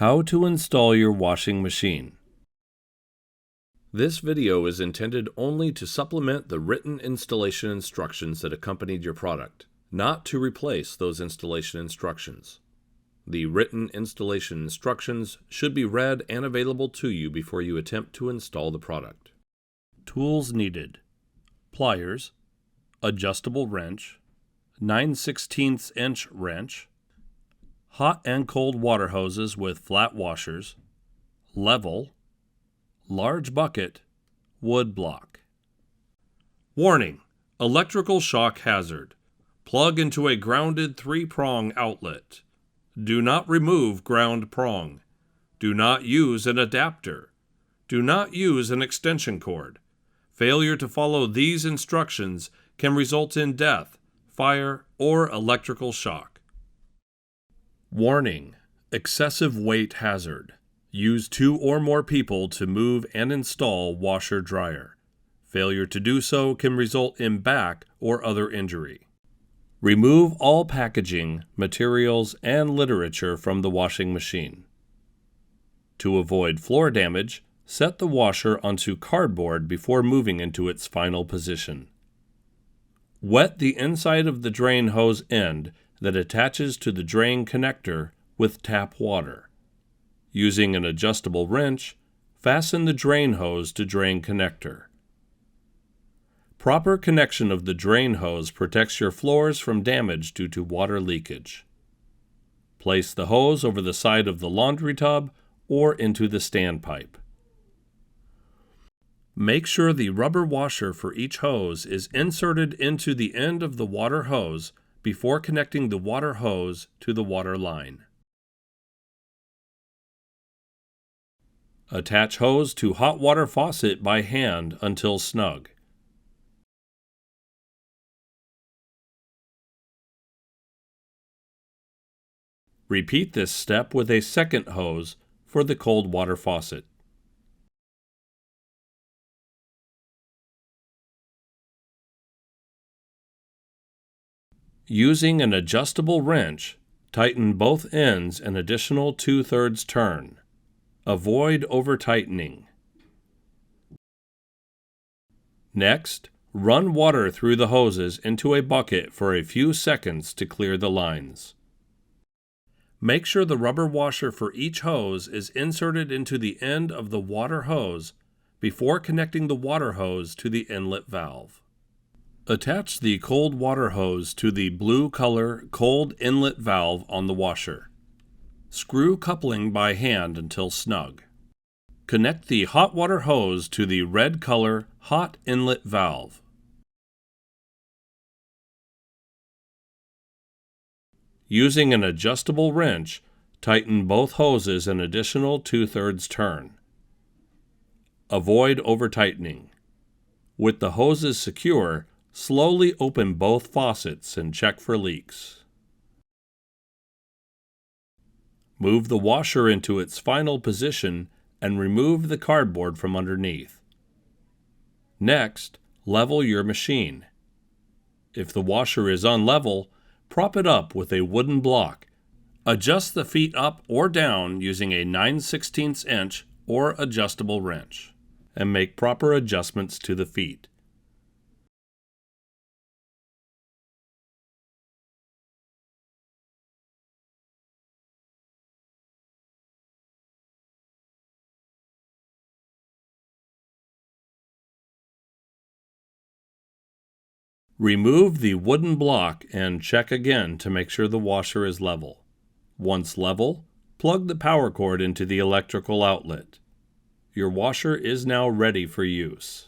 How to install your washing machine. This video is intended only to supplement the written installation instructions that accompanied your product, not to replace those installation instructions. The written installation instructions should be read and available to you before you attempt to install the product. Tools needed: pliers, adjustable wrench, 9/16" wrench, hot and cold water hoses with flat washers, level, large bucket, wood block. Warning: electrical shock hazard. Plug into a grounded 3-prong outlet. Do not remove ground prong. Do not use an adapter. Do not use an extension cord. Failure to follow these instructions can result in death, fire, or electrical shock. Warning: excessive weight hazard. Use 2 or more people to move and install washer-dryer. Failure to do so can result in back or other injury. Remove all packaging, materials, and literature from the washing machine. To avoid floor damage, set the washer onto cardboard before moving into its final position. Wet the inside of the drain hose end that attaches to the drain connector with tap water. Using an adjustable wrench, fasten the drain hose to drain connector. Proper connection of the drain hose protects your floors from damage due to water leakage. Place the hose over the side of the laundry tub or into the standpipe. Make sure the rubber washer for each hose is inserted into the end of the water hose before connecting the water hose to the water line. Attach hose to hot water faucet by hand until snug. Repeat this step with a second hose for the cold water faucet. Using an adjustable wrench, tighten both ends an additional 2/3 turn. Avoid over-tightening. Next, run water through the hoses into a bucket for a few seconds to clear the lines. Make sure the rubber washer for each hose is inserted into the end of the water hose before connecting the water hose to the inlet valve. Attach the cold water hose to the blue color cold inlet valve on the washer. Screw coupling by hand until snug. Connect the hot water hose to the red color hot inlet valve. Using an adjustable wrench, tighten both hoses an additional 2/3 turn. Avoid over-tightening. With the hoses secure, slowly open both faucets and check for leaks. Move the washer into its final position and remove the cardboard from underneath. Next, level your machine. If the washer is unlevel, prop it up with a wooden block. Adjust the feet up or down using a 9/16" or adjustable wrench, and make proper adjustments to the feet. Remove the wooden block and check again to make sure the washer is level. Once level, plug the power cord into the electrical outlet. Your washer is now ready for use.